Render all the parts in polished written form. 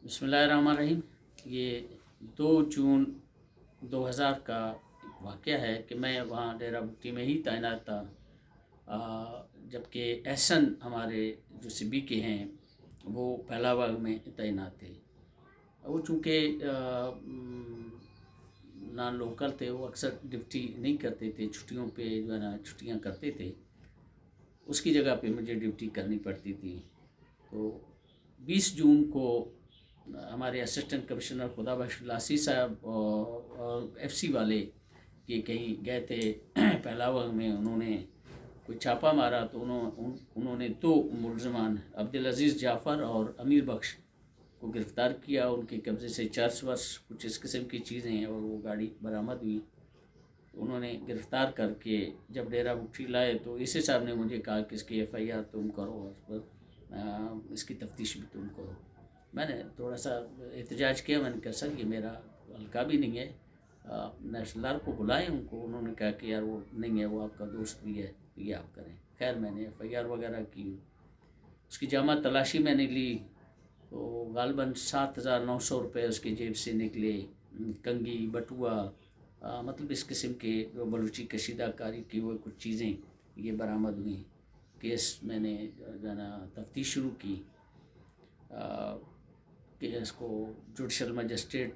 बिस्मिल्लाहिर्रहमानिर्रहीम। ये 2 जून 2000 का वाक़या है कि मैं वहाँ डेरा बुक्टी में ही तैनात था, जबकि एहसन हमारे जो सिब्बी के हैं वो फैलाबाग में तैनात थे। वो चूँकि नॉन लोकल थे, वो अक्सर ड्यूटी नहीं करते थे, छुट्टियों पे जो है ना छुट्टियाँ करते थे, उसकी जगह पे मुझे ड्यूटी करनी पड़ती थी। तो 20 जून को हमारे असिस्टेंट कमिश्नर खुदाबख्श लासी साहब और एफसी वाले ये कहीं गए थे फैलाबाग में, उन्होंने कोई छापा मारा तो उन्होंने 2 मुलजमान अब्दुल अजीज़ जाफ़र और अमीर बख्श को गिरफ़्तार किया। उनके कब्ज़े से चर्च वर्स कुछ इस किस्म की चीज़ें हैं और वो गाड़ी बरामद हुई। उन्होंने गिरफ़्तार करके जब डेरा बुक्टी लाए तो इसी साहब ने मुझे कहा कि इसकी FIR तुम करो और इसकी तफ्तीश भी तुम करो। मैंने थोड़ा सा एहतजाज किया, मैंने कहा सर ये मेरा हल्का भी नहीं है, नेशनल को बुलाएं उनको। उन्होंने कहा कि यार वो नहीं है, वो आपका दोस्त भी है, तो ये आप करें। खैर मैंने FIR वगैरह की, उसकी जामा तलाशी मैंने ली तो गालबन 7,900 रुपये उसकी जेब से निकले। कंगी बटुआ मतलब इस किस्म के जो बलूची कशीदाकारी की वो कुछ चीज़ें ये बरामद हुई। केस मैंने जो है ना तफ्तीश शुरू की। केस को जुडिशल मजिस्ट्रेट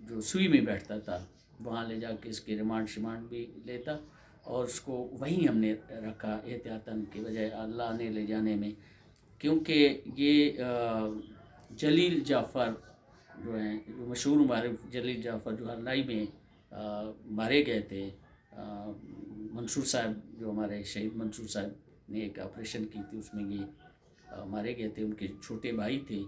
जो सुई में बैठता था वहाँ ले जाके इसके रिमांड शिमांड भी लेता और उसको वहीं हमने रखा एहतियातन के बजाय लाने ले जाने में, क्योंकि ये जलील जाफ़र जो हैं, जो मशहूर मारिफ जलील जाफ़र जो हल्लाई में मारे गए थे, मंसूर साहब जो हमारे शहीद मंसूर साहब ने एक ऑपरेशन की थी उसमें ये मारे गए थे। उनके छोटे भाई थे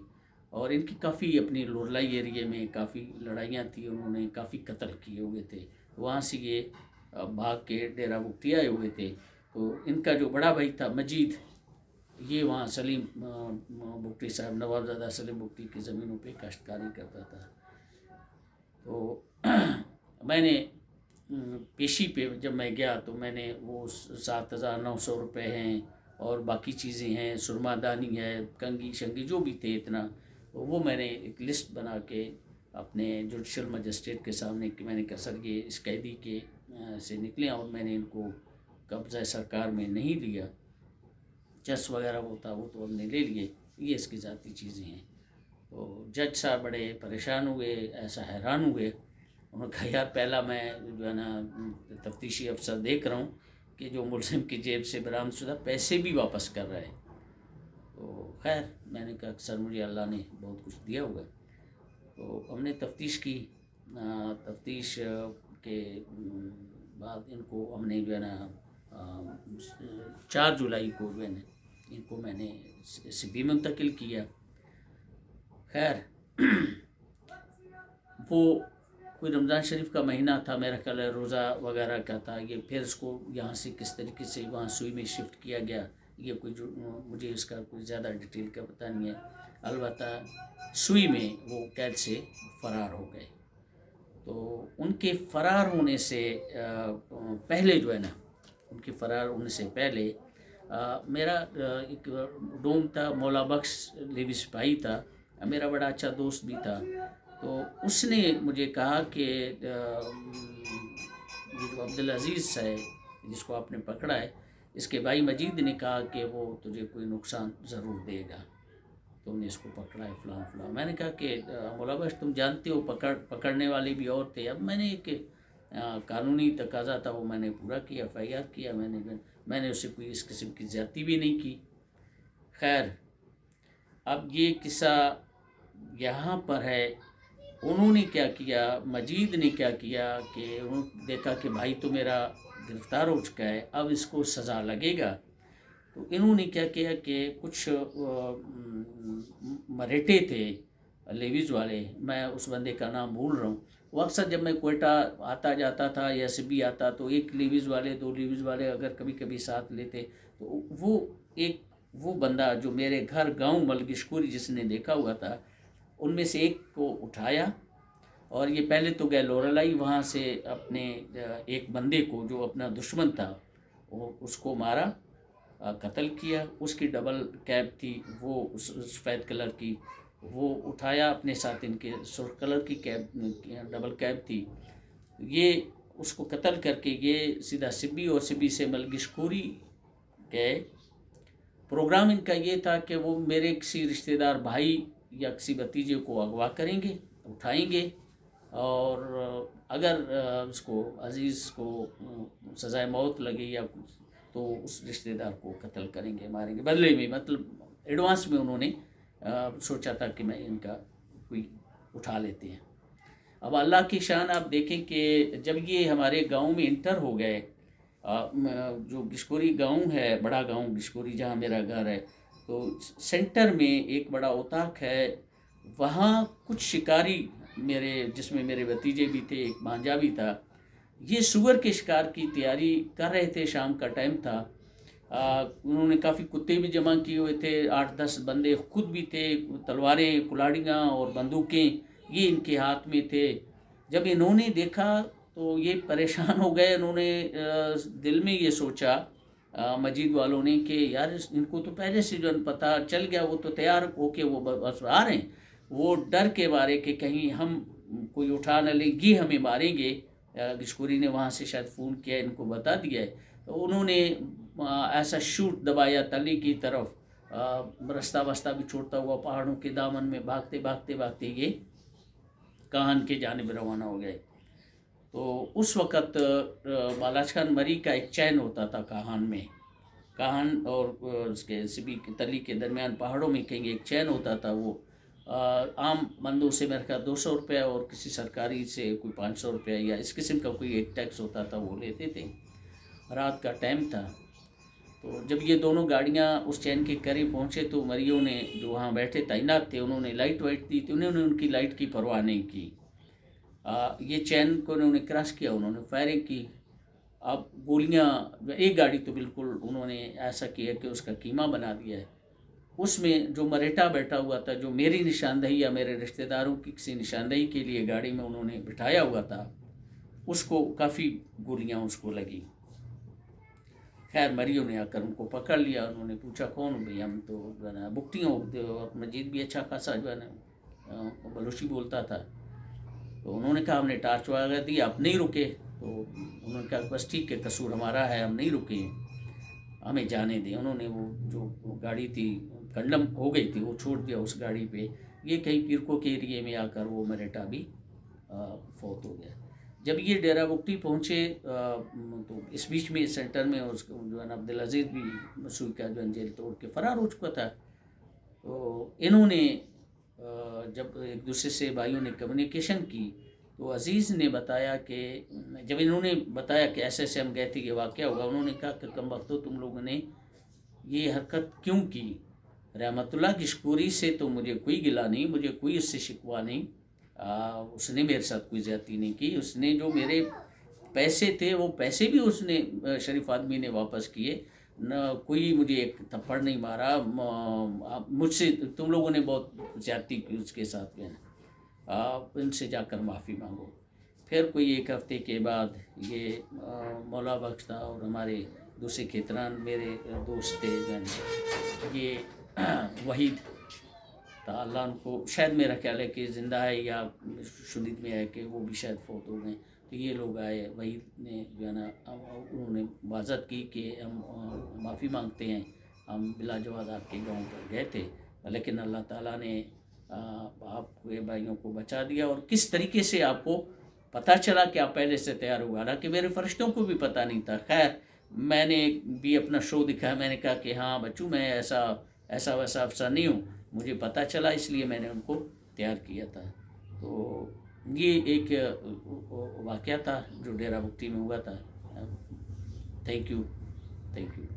और इनकी काफ़ी अपनी लोरलाई एरिया में काफ़ी लड़ाइयाँ थी, उन्होंने काफ़ी कत्ल किए हुए थे। वहाँ से ये भाग के डेरा बुक्टी आए हुए थे। तो इनका जो बड़ा भाई था मजीद, ये वहाँ सलीम बुक्टी साहब, नवाबजादा सलीम बुक्टी की ज़मीनों पे काश्तकारी करता था। तो मैंने पेशी पे जब मैं गया तो मैंने वो 7,900 रुपये हैं और बाकी चीज़ें हैं, सुरमादानी है, कंगी शंगी जो भी थे इतना, वो मैंने एक लिस्ट बना के अपने जुडिशल मजिस्ट्रेट के सामने कि मैंने कहा सर ये इस कैदी के से निकले और मैंने इनको कब्ज़ा सरकार में नहीं लिया, चर्च वगैरह वो था वो तो हमने ले लिए, ये इसकी ज़ाती चीज़ें हैं। तो जज साहब बड़े परेशान हुए, ऐसा हैरान हुए। उन्होंने कहा यार पहला मैं जो है ना तफ्तीशी अफसर देख रहा हूँ कि जो मुलजिम की जेब से बरामदशुदा पैसे भी वापस कर रहा है। तो खैर मैंने कहा सर मुझे अल्लाह ने बहुत कुछ दिया हुआ है। तो हमने तफ्तीश की। तफ्तीश के बाद इनको हमने जो है ना 4 जुलाई को जो है ना इनको मैंने सिब्बी मुंतकिल किया। खैर वो कोई रमज़ान शरीफ का महीना था, मेरा ख्याल है रोज़ा वगैरह का था। ये फिर इसको यहाँ से किस तरीके से वहाँ सुई में शिफ्ट किया गया, ये कोई जो मुझे इसका कोई ज़्यादा डिटेल का पता नहीं है। अलबत्ता सुई में वो कैद से फ़रार हो गए। तो उनके फ़रार होने से पहले जो है ना, उनके फ़रार होने से पहले मेरा एक डोम था, मौला बख्श लेवी सिपाही था, मेरा बड़ा अच्छा दोस्त भी था। तो उसने मुझे कहा कि ये जो अब्दुल अजीज़ है जिसको आपने पकड़ा है, इसके भाई मजीद ने कहा कि वो तुझे कोई नुकसान ज़रूर देगा, तुमने इसको पकड़ा है फ़लाँ फ़लाँ। मैंने कहा कि मौला बख्श तुम जानते हो पकड़ने वाले भी और थे। अब मैंने एक कानूनी तकाज़ा था वो मैंने पूरा किया, FIR किया, मैंने उससे कोई इस किस्म की ज़्यादती भी नहीं की। खैर अब ये किस्सा यहाँ पर है। उन्होंने क्या किया, मजीद ने क्या किया कि उन्होंने देखा कि भाई तो मेरा गिरफ़्तार हो चुका है, अब इसको सज़ा लगेगा। तो इन्होंने क्या किया कि कुछ मरेठे थे लेवीज़ वाले, मैं उस बंदे का नाम भूल रहा हूँ, वो अक्सर जब मैं कोयटा आता जाता था या सिब्बी आता तो एक लेवीज़ वाले 2 लेवीज़ वाले अगर कभी कभी साथ लेते, तो वो बंदा जो मेरे घर गांव मलगिशकुरी जिसने देखा हुआ था, उनमें से एक को उठाया और ये पहले तो गए लोरलाई, वहाँ से अपने एक बंदे को जो अपना दुश्मन था वो उसको मारा, कत्ल किया। उसकी डबल कैप थी वो उस सफ़ेद कलर की, وہ اٹھایا اپنے ساتھ، ان کے سرخ کلر کی کیب، ڈبل کیب تھی، یہ اس کو قتل کر کے یہ سیدھا سبی اور سبی سے ملگشکوری گئے۔ پروگرام ان کا یہ تھا کہ وہ میرے کسی رشتہ دار بھائی یا کسی بھتیجے کو اغوا کریں گے، اٹھائیں گے، اور اگر اس کو عزیز کو سزائے موت لگے یا کچھ تو اس رشتہ دار کو قتل کریں گے، ماریں گے بدلے میں، مطلب ایڈوانس میں انہوں نے سوچا تھا کہ میں ان کا کوئی اٹھا لیتے ہیں۔ اب اللہ کی شان آپ دیکھیں کہ جب یہ ہمارے گاؤں میں انٹر ہو گئے، جو گشکوری گاؤں ہے، بڑا گاؤں گشکوری جہاں میرا گھر ہے، تو سینٹر میں ایک بڑا اتاق ہے، وہاں کچھ شکاری میرے، جس میں میرے بھتیجے بھی تھے، ایک بھانجا بھی تھا، یہ سور کے شکار کی تیاری کر رہے تھے، شام کا ٹائم تھا۔ انہوں نے کافی کتے بھی جمع کیے ہوئے تھے، 8-10 بندے خود بھی تھے، تلواریں، کلاڑیاں اور بندوقیں یہ ان کے ہاتھ میں تھے۔ جب انہوں نے دیکھا تو یہ پریشان ہو گئے، انہوں نے دل میں یہ سوچا مجید والوں نے کہ یار ان کو تو پہلے سے جو پتہ چل گیا، وہ تو تیار ہو کے وہ بس آ رہے ہیں، وہ ڈر کے مارے کہ کہیں ہم کوئی اٹھا نہ لیں، یہ ہمیں ماریں گے۔ گشکوری نے وہاں سے شاید فون کیا، ان کو بتا دیا ہے، تو انہوں نے ایسا شوٹ دبایا تلی کی طرف، رستہ وستہ بھی چھوڑتا ہوا پہاڑوں کے دامن میں بھاگتے بھاگتے بھاگتے یہ کاہن کے جانب روانہ ہو گئے۔ تو اس وقت بالاچ خان مری کا ایک چین ہوتا تھا کاہن میں، کاہن اور اس کے سبی کی تلی کے درمیان پہاڑوں میں کہیں ایک چین ہوتا تھا، وہ عام بندوں سے میرے خیال 200 روپیہ اور کسی سرکاری سے کوئی 500 روپیہ یا اس قسم کا کوئی ایک ٹیکس ہوتا تھا، وہ لیتے تھے۔ رات کا ٹائم تھا، تو جب یہ دونوں گاڑیاں اس چین کے قریب پہنچے تو مریوں نے جو وہاں بیٹھے تعینات تھے، انہوں نے لائٹ وائٹ دی تھی، انہوں نے ان کی لائٹ کی پرواہ نہیں کی۔ یہ چین کو انہوں نے کراس کیا، انہوں نے فائرنگ کی۔ اب گولیاں، ایک گاڑی تو بالکل انہوں نے ایسا کیا کہ اس کا قیمہ بنا دیا ہے، اس میں جو مریٹا بیٹھا ہوا تھا، جو میری نشاندہی یا میرے رشتہ داروں کی کسی نشاندہی کے لیے گاڑی میں انہوں نے بٹھایا ہوا تھا، اس کو کافی گولیاں اس کو لگی۔ خیر مریوں نے آ کر ان کو پکڑ لیا، انہوں نے پوچھا کون ہو؟ بھئی ہم تو جو ہے نا بکتی ہوں، مجید بھی اچھا خاصا جو ہے نا بلوچی بولتا تھا، تو انہوں نے کہا ہم نے ٹارچ وغیرہ دی، آپ نہیں رکے، تو انہوں نے کہا بس ٹھیک ہے، قصور ہمارا ہے، ہم نہیں رکے ہیں، ہمیں جانے دیں۔ انہوں نے وہ جو گاڑی تھی کنڈم ہو گئی تھی، وہ چھوڑ دیا اس گاڑی پہ، یہ کہیں پیرکو کے ایریے میں آ کر وہ مریٹا بھی فوت ہو گیا۔ جب یہ ڈیرہ بگٹی پہنچے تو اس بیچ میں سینٹر میں اس جو ہے نا عبدالعزیز بھی مسوئی کا جو ہے جیل توڑ کے فرار ہو چکا تھا۔ تو انہوں نے جب ایک دوسرے سے بھائیوں نے کمیونیکیشن کی تو عزیز نے بتایا کہ جب انہوں نے بتایا کہ ایسے ایسے ہم گئے تھے، یہ واقعہ ہوا، انہوں نے کہا کہ کم وقتوں تم لوگوں نے یہ حرکت کیوں کی؟ رحمت اللہ گشکوری سے تو مجھے کوئی گلہ نہیں، مجھے کوئی اس سے شکوہ نہیں، اس نے میرے ساتھ کوئی زیادتی نہیں کی، اس نے جو میرے پیسے تھے وہ پیسے بھی اس نے شریف آدمی نے واپس کیے، نہ کوئی مجھے ایک تھپڑ نہیں مارا، مجھ سے تم لوگوں نے بہت زیادتی کی اس کے ساتھ میں، آپ ان سے جا کر معافی مانگو۔ پھر کوئی ایک ہفتے کے بعد یہ مولا بخش تھا اور ہمارے دوسرے کھیتران میرے دوست تھے، یہ وحید تھا، اللہ ان کو شاید میرا خیال ہے کہ زندہ ہے یا شدید میں ہے کہ وہ بھی شاید فوت ہو گئے، تو یہ لوگ آئے، وحید نے جو ہے نا انہوں نے معذرت کی کہ ہم معافی مانگتے ہیں، ہم بلا جواز آپ کے گاؤں پر گئے تھے، لیکن اللہ تعالیٰ نے آپ کے بھائیوں کو بچا دیا، اور کس طریقے سے آپ کو پتہ چلا کہ آپ پہلے سے تیار ہوا، حالانکہ میرے فرشتوں کو بھی پتہ نہیں تھا۔ خیر میں نے بھی اپنا شو دکھایا، میں نے کہا کہ ہاں بچوں میں ایسا ویسا افسر نہیں ہوں، مجھے پتہ چلا اس لیے میں نے ان کو تیار کیا تھا۔ تو یہ ایک واقعہ تھا جو ڈیرہ بگٹی میں ہوا تھا۔ Thank you.